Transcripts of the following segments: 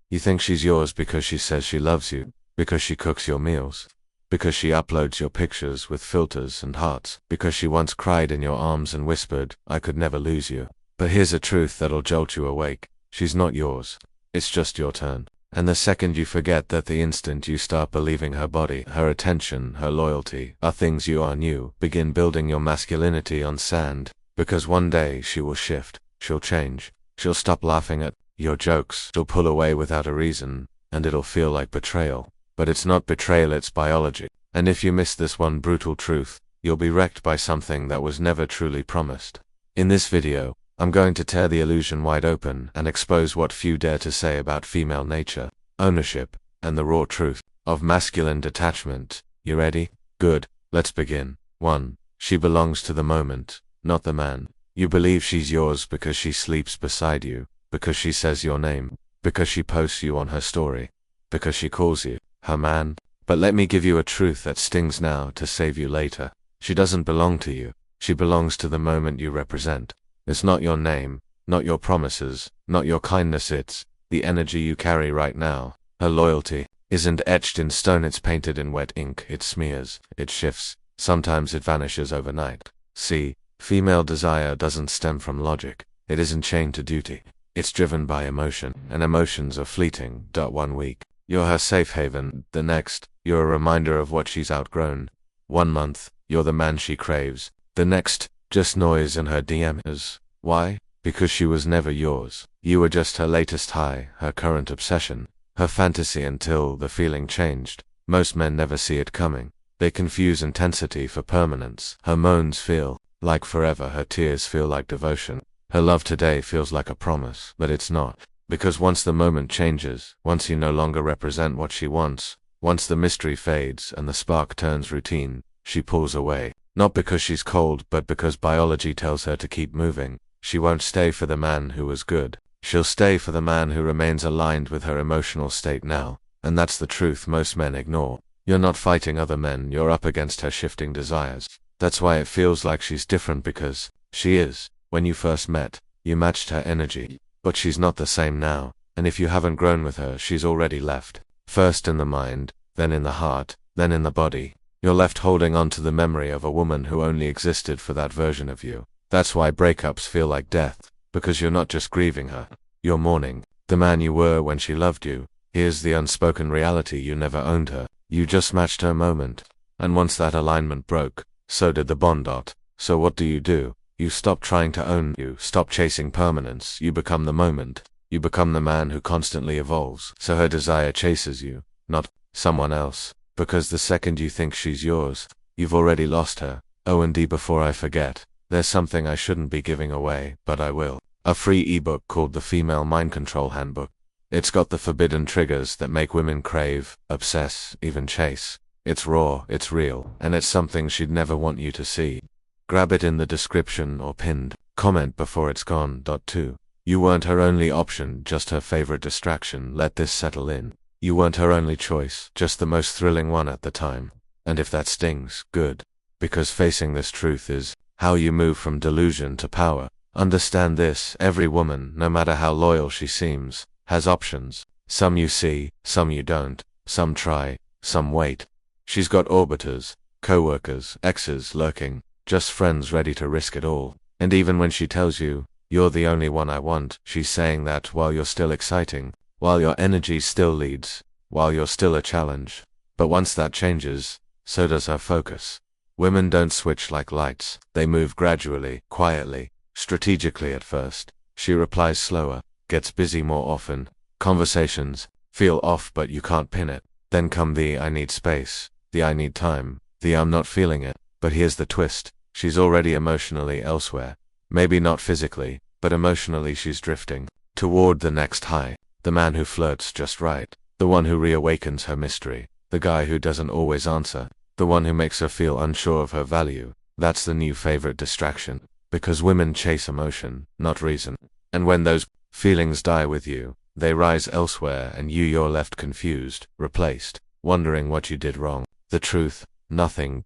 You think she's yours because she says she loves you, because she cooks your meals, because she uploads your pictures with filters and hearts, because she once cried in your arms and whispered, "I could never lose you." But here's a truth that'll jolt you awake. She's not yours. It's just your turn. And the second you forget that, the instant you start believing her body, her attention, her loyalty are things you are new, begin building your masculinity on sand, because one day she will shift, she'll change, she'll stop laughing at your jokes, she'll pull away without a reason, and it'll feel like betrayal. But it's not betrayal, it's biology. And if you miss this one brutal truth, you'll be wrecked by something that was never truly promised. In this video, I'm going to tear the illusion wide open and expose what few dare to say about female nature, ownership, and the raw truth of masculine detachment. You ready? Good, let's begin. 1. She belongs to the moment, not the man. You believe she's yours because she sleeps beside you, because she says your name, because she posts you on her story, because she calls you her man. But let me give you a truth that stings now to save you later. She doesn't belong to you. She belongs to the moment you represent. It's not your name, not your promises, not your kindness, it's the energy you carry right now. Her loyalty isn't etched in stone, it's painted in wet ink. It smears, it shifts, sometimes it vanishes overnight. See, female desire doesn't stem from logic. It isn't chained to duty. It's driven by emotion, and emotions are fleeting. 1 week, you're her safe haven. The next, you're a reminder of what she's outgrown. 1 month, you're the man she craves. The next, just noise in her DMs. Why? Because she was never yours. You were just her latest high, her current obsession, her fantasy until the feeling changed. Most men never see it coming. They confuse intensity for permanence. Her moans feel like forever, her tears feel like devotion. Her love today feels like a promise, but it's not. Because once the moment changes, once you no longer represent what she wants, once the mystery fades and the spark turns routine, she pulls away. Not because she's cold, but because biology tells her to keep moving. She won't stay for the man who was good. She'll stay for the man who remains aligned with her emotional state now. And that's the truth most men ignore. You're not fighting other men, you're up against her shifting desires. That's why it feels like she's different, because she is. When you first met, you matched her energy. But she's not the same now. And if you haven't grown with her, she's already left. First in the mind, then in the heart, then in the body. You're left holding on to the memory of a woman who only existed for that version of you. That's why breakups feel like death, because you're not just grieving her, you're mourning the man you were when she loved you. Here's the unspoken reality: you never owned her, you just matched her moment. And once that alignment broke, so did the bond. So what do? You stop trying to own, you stop chasing permanence, you become the moment. You become the man who constantly evolves. So her desire chases you, not someone else. Because the second you think she's yours, you've already lost her. O&D, before I forget, there's something I shouldn't be giving away, but I will. A free ebook called The Female Mind Control Handbook. It's got the forbidden triggers that make women crave, obsess, even chase. It's raw, it's real, and it's something she'd never want you to see. Grab it in the description or pinned comment before it's gone. 2. You weren't her only option, just her favorite distraction. Let this settle in. You weren't her only choice, just the most thrilling one at the time. And if that stings, good. Because facing this truth is how you move from delusion to power. Understand this: every woman, no matter how loyal she seems, has options. Some you see, some you don't. Some try, some wait. She's got orbiters, co-workers, exes lurking, just friends ready to risk it all. And even when she tells you, "You're the only one I want," she's saying that while you're still exciting, while your energy still leads, while you're still a challenge. But once that changes, so does her focus. Women don't switch like lights. They move gradually, quietly, strategically at first. She replies slower, gets busy more often. Conversations feel off, but you can't pin it. Then come the "I need space," the "I need time," the "I'm not feeling it." But here's the twist: she's already emotionally elsewhere. Maybe not physically, but emotionally she's drifting toward the next high. The man who flirts just right. The one who reawakens her mystery. The guy who doesn't always answer. The one who makes her feel unsure of her value. That's the new favorite distraction. Because women chase emotion, not reason. And when those feelings die with you, they rise elsewhere, and you're left confused, replaced, wondering what you did wrong. The truth: nothing,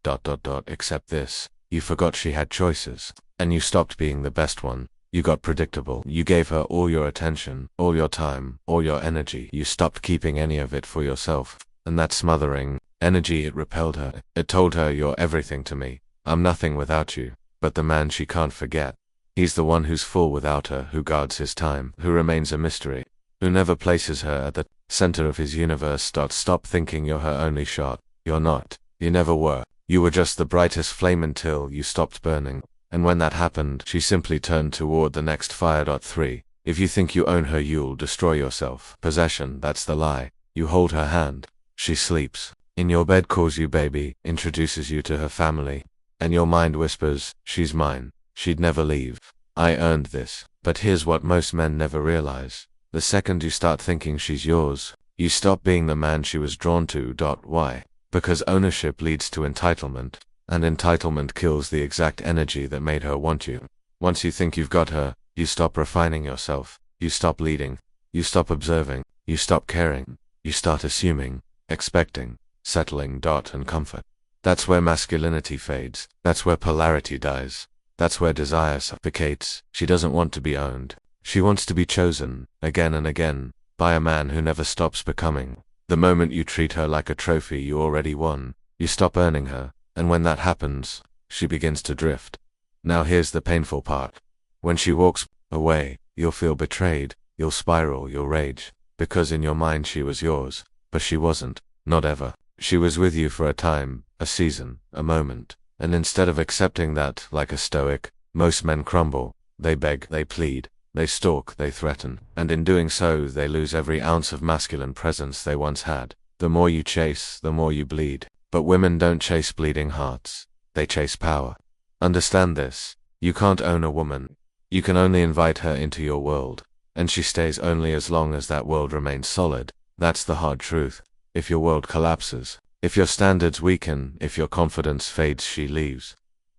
except this: you forgot she had choices. And you stopped being the best one. You got predictable. You gave her all your attention, all your time, all your energy. You stopped keeping any of it for yourself. And that smothering energy, it repelled her. It told her, you're everything to me. I'm nothing without you. But the man she can't forget. He's the one who's full without her, who guards his time, who remains a mystery, who never places her at the center of his universe. Stop thinking you're her only shot. You're not. You never were. You were just the brightest flame until you stopped burning. And when that happened, she simply turned toward the next fire. 3. If you think you own her, you'll destroy yourself. Possession, that's the lie. You hold her hand. She sleeps in your bed, calls you baby, introduces you to her family. And your mind whispers, she's mine. She'd never leave. I earned this. But here's what most men never realize. The second you start thinking she's yours, you stop being the man she was drawn to. Why? Because ownership leads to entitlement, and entitlement kills the exact energy that made her want you. Once you think you've got her, you stop refining yourself, you stop leading, you stop observing, you stop caring, you start assuming, expecting, settling. And comfort. That's where masculinity fades, that's where polarity dies, that's where desire suffocates. She doesn't want to be owned. She wants to be chosen, again and again, by a man who never stops becoming. The moment you treat her like a trophy you already won, you stop earning her, and when that happens, she begins to drift. Now here's the painful part. When she walks away, you'll feel betrayed, you'll spiral, you'll rage, because in your mind she was yours, but she wasn't, not ever. She was with you for a time, a season, a moment, and instead of accepting that, like a Stoic, most men crumble. They beg, they plead, they stalk, they threaten, and in doing so they lose every ounce of masculine presence they once had. The more you chase, the more you bleed. But women don't chase bleeding hearts. They chase power. Understand this. You can't own a woman. You can only invite her into your world, and she stays only as long as that world remains solid. That's the hard truth. If your world collapses, if your standards weaken, if your confidence fades, she leaves.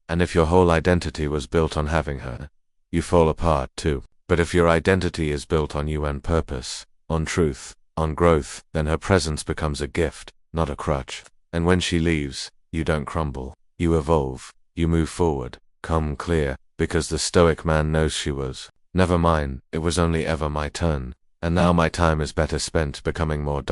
And if your whole identity was built on having her, you fall apart too. But if your identity is built on you and purpose, on truth, on growth, then her presence becomes a gift, not a crutch. And when she leaves, you don't crumble. You evolve. You move forward. Come clear, because the Stoic man knows she was never mine. It was only ever my turn. And now my time is better spent becoming more.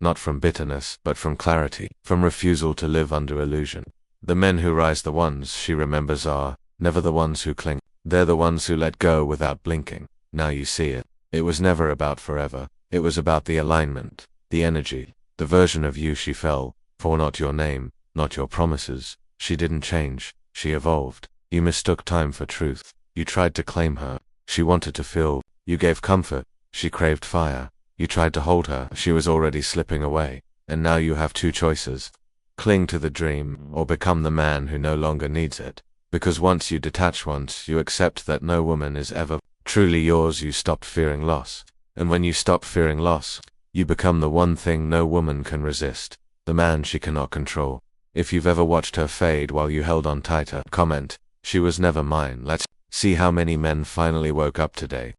Not from bitterness, but from clarity, from refusal to live under illusion. The men who rise, the ones she remembers, are never the ones who cling. They're the ones who let go without blinking. Now you see it. It was never about forever. It was about the alignment, the energy, the version of you she fell for. Not your name, not your promises. She didn't change. She evolved. You mistook time for truth. You tried to claim her. She wanted to feel. You gave comfort. She craved fire. You tried to hold her. She was already slipping away. And now you have two choices. Cling to the dream, or become the man who no longer needs it. Because once you detach, once you accept that no woman is ever truly yours, you stop fearing loss. And when you stop fearing loss, you become the one thing no woman can resist, the man she cannot control. If you've ever watched her fade while you held on tighter, comment, she was never mine. Let's see how many men finally woke up today,